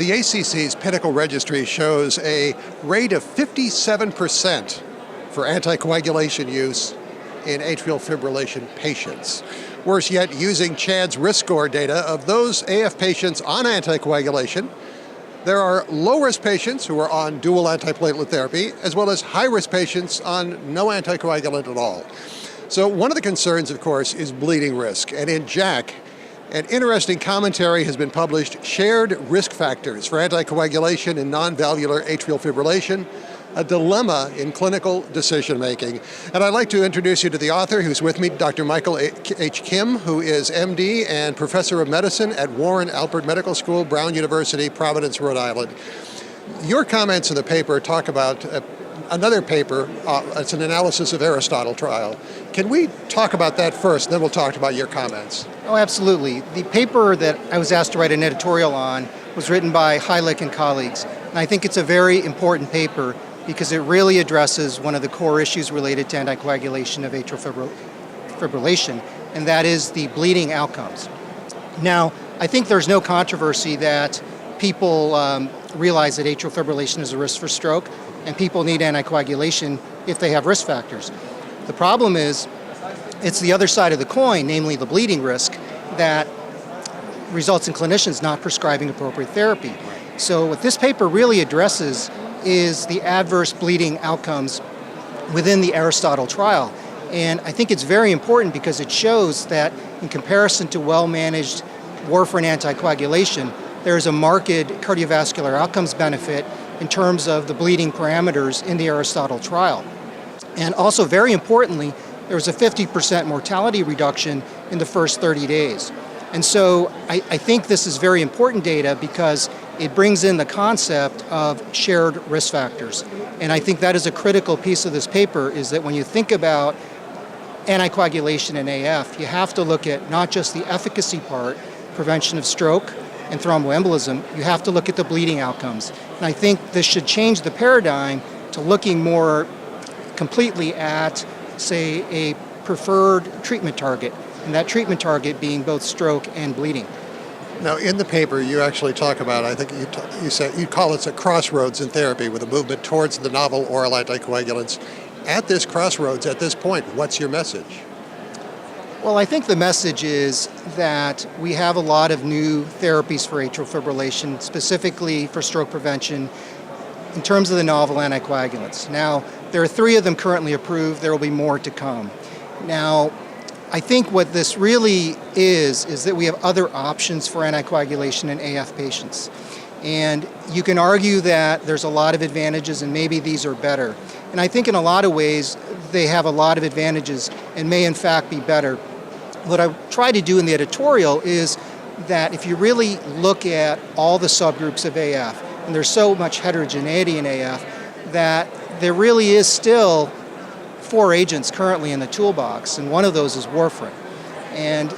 The ACC's Pinnacle Registry shows a rate of 57% for anticoagulation use in atrial fibrillation patients. Worse yet, using CHAD's risk score data of those AF patients on anticoagulation, there are low-risk patients who are on dual antiplatelet therapy, as well as high-risk patients on no anticoagulant at all. So one of the concerns, of course, is bleeding risk. And in JACC, an interesting commentary has been published, Shared Risk Factors for Anticoagulation in Non-Valvular Atrial Fibrillation, a dilemma in clinical decision-making. And I'd like to introduce you to the author who's with me, Dr. Michael H. Kim, who is MD and Professor of Medicine at Warren Alpert Medical School, Brown University, Providence, Rhode Island. Your comments in the paper talk about another paper, it's an analysis of Aristotle trial. Can we talk about that first, then we'll talk about your comments? Oh, absolutely. The paper that I was asked to write an editorial on was written by Heilich and colleagues. And I think it's a very important paper because it really addresses one of the core issues related to anticoagulation of atrial fibrillation, and that is the bleeding outcomes. Now, I think there's no controversy that people realize that atrial fibrillation is a risk for stroke, and people need anticoagulation if they have risk factors. The problem is, it's the other side of the coin, namely the bleeding risk, that results in clinicians not prescribing appropriate therapy. So what this paper really addresses is the adverse bleeding outcomes within the Aristotle trial. And I think it's very important because it shows that in comparison to well-managed warfarin anticoagulation, there is a marked cardiovascular outcomes benefit in terms of the bleeding parameters in the Aristotle trial. And also, very importantly, there was a 50% mortality reduction in the first 30 days. And so I think this is very important data because it brings in the concept of shared risk factors. And I think that is a critical piece of this paper, is that when you think about anticoagulation in AF, you have to look at not just the efficacy part, prevention of stroke and thromboembolism, you have to look at the bleeding outcomes. And I think this should change the paradigm to looking more completely at, say, a preferred treatment target, and that treatment target being both stroke and bleeding. Now, in the paper, you actually talk about, I think you said you call it a crossroads in therapy with a movement towards the novel oral anticoagulants. At this crossroads, at this point, what's your message? Well, I think the message is that we have a lot of new therapies for atrial fibrillation, specifically for stroke prevention, in terms of the novel anticoagulants. Now, there are 3 of them currently approved. There will be more to come. Now, I think what this really is that we have other options for anticoagulation in AF patients. And you can argue that there's a lot of advantages and maybe these are better. And I think in a lot of ways they have a lot of advantages and may in fact be better. What I try to do in the editorial is that if you really look at all the subgroups of AF, and there's so much heterogeneity in AF, that there really is still 4 agents currently in the toolbox, and one of those is warfarin. And,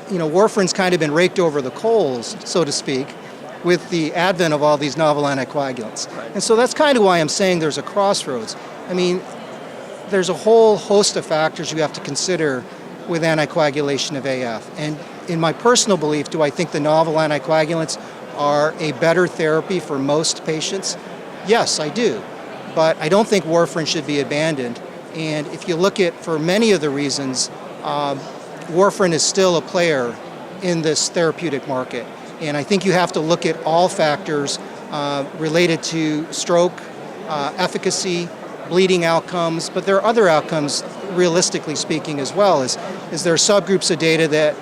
warfarin's kind of been raked over the coals, so to speak, with the advent of all these novel anticoagulants. Right. And so that's kind of why I'm saying there's a crossroads. I mean, there's a whole host of factors you have to consider with anticoagulation of AF. And in my personal belief, do I think the novel anticoagulants are a better therapy for most patients? Yes, I do. But I don't think warfarin should be abandoned. And if you look at, for many of the reasons, warfarin is still a player in this therapeutic market. And I think you have to look at all factors related to stroke, efficacy, bleeding outcomes, but there are other outcomes, realistically speaking, as well. Is there are subgroups of data that,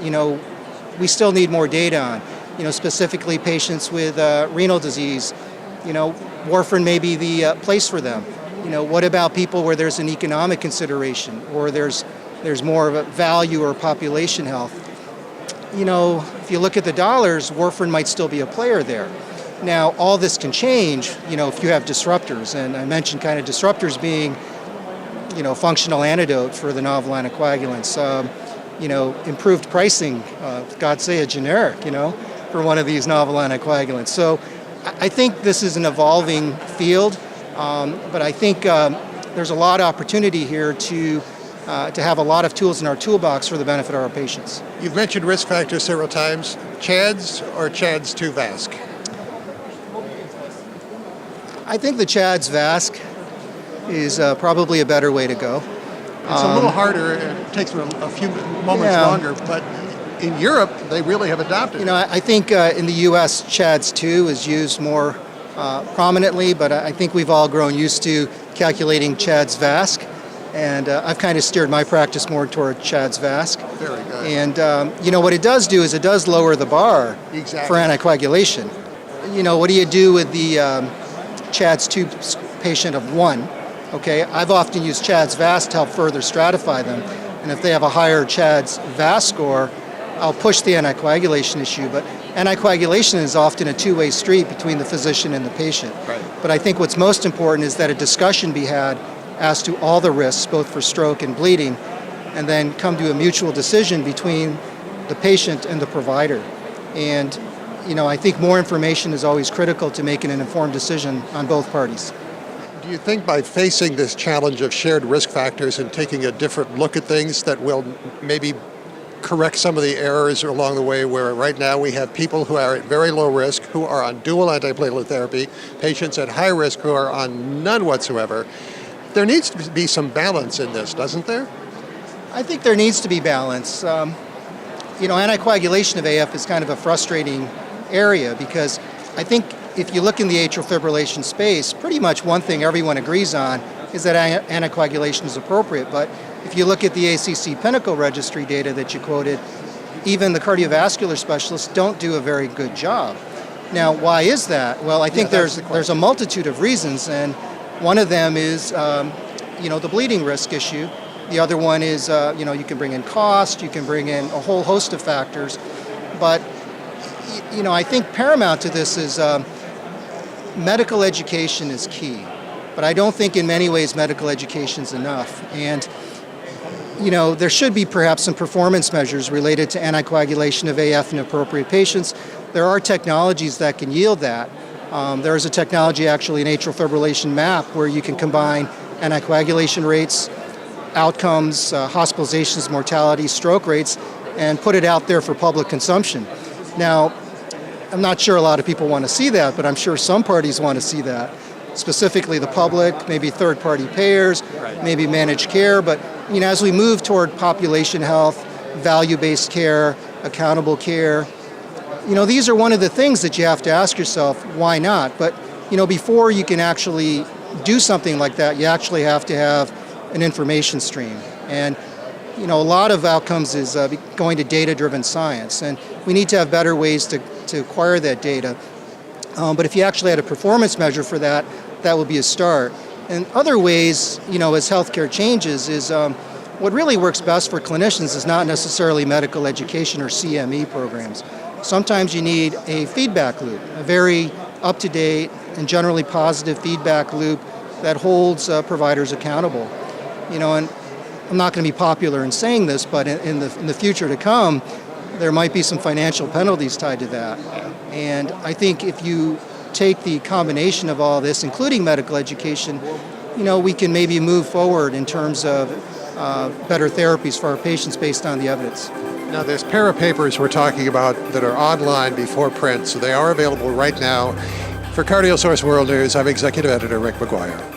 we still need more data on. Specifically patients with renal disease, warfarin may be the place for them. What about people where there's an economic consideration or there's more of a value or population health? If you look at the dollars, warfarin might still be a player there. Now, all this can change, if you have disruptors, and I mentioned kind of disruptors being, functional antidote for the novel anticoagulants. Improved pricing, God say a generic, for one of these novel anticoagulants. So I think this is an evolving field. But I think there's a lot of opportunity here to have a lot of tools in our toolbox for the benefit of our patients. You've mentioned risk factors several times. CHADS or CHADS2-VASc? I think the CHADS VASC is probably a better way to go. It's a little harder, it takes a few moments longer, but in Europe, they really have adopted it. I think in the U.S., CHADS-2 is used more prominently, but I think we've all grown used to calculating CHADS VASC, and I've kind of steered my practice more toward CHADS VASC. Very good. And what it does do is it does lower the bar for anticoagulation. What do you do with the CHADS-2 patient of 1? Okay, I've often used CHADS VASC to help further stratify them, and if they have a higher CHADS VASC score, I'll push the anticoagulation issue, but anticoagulation is often a two-way street between the physician and the patient. Right. But I think what's most important is that a discussion be had as to all the risks, both for stroke and bleeding, and then come to a mutual decision between the patient and the provider. And, I think more information is always critical to making an informed decision on both parties. Do you think by facing this challenge of shared risk factors and taking a different look at things that will maybe correct some of the errors along the way, where right now we have people who are at very low risk who are on dual antiplatelet therapy, patients at high risk who are on none whatsoever? There needs to be some balance in this, doesn't there? I think there needs to be balance. Anticoagulation of AF is kind of a frustrating area because I think if you look in the atrial fibrillation space, pretty much one thing everyone agrees on is that anticoagulation is appropriate. But if you look at the ACC Pinnacle registry data that you quoted, even the cardiovascular specialists don't do a very good job. Now, why is that? Well, I think there's a multitude of reasons, and one of them is, the bleeding risk issue. The other one is, you can bring in cost, you can bring in a whole host of factors. But, I think paramount to this is medical education is key. But I don't think in many ways medical education is enough. And, there should be perhaps some performance measures related to anticoagulation of AF in appropriate patients. There are technologies that can yield that. There is a technology actually in atrial fibrillation map where you can combine anticoagulation rates, outcomes, hospitalizations, mortality, stroke rates, and put it out there for public consumption. Now, I'm not sure a lot of people want to see that, but I'm sure some parties want to see that. Specifically the public, maybe third-party payers, maybe managed care. But as we move toward population health, value-based care, accountable care, these are one of the things that you have to ask yourself, why not? But before you can actually do something like that, you actually have to have an information stream. And a lot of outcomes is going to data-driven science, and we need to have better ways to acquire that data. But if you actually had a performance measure for that, that would be a start. And other ways, as healthcare changes, is what really works best for clinicians is not necessarily medical education or CME programs. Sometimes you need a feedback loop, a very up-to-date and generally positive feedback loop that holds providers accountable. And I'm not going to be popular in saying this, but in the future to come, there might be some financial penalties tied to that. And I think if you take the combination of all this, including medical education, we can maybe move forward in terms of better therapies for our patients based on the evidence. Now, there's pair of papers we're talking about that are online before print, so they are available right now. For CardioSource World News, I'm Executive Editor Rick McGuire.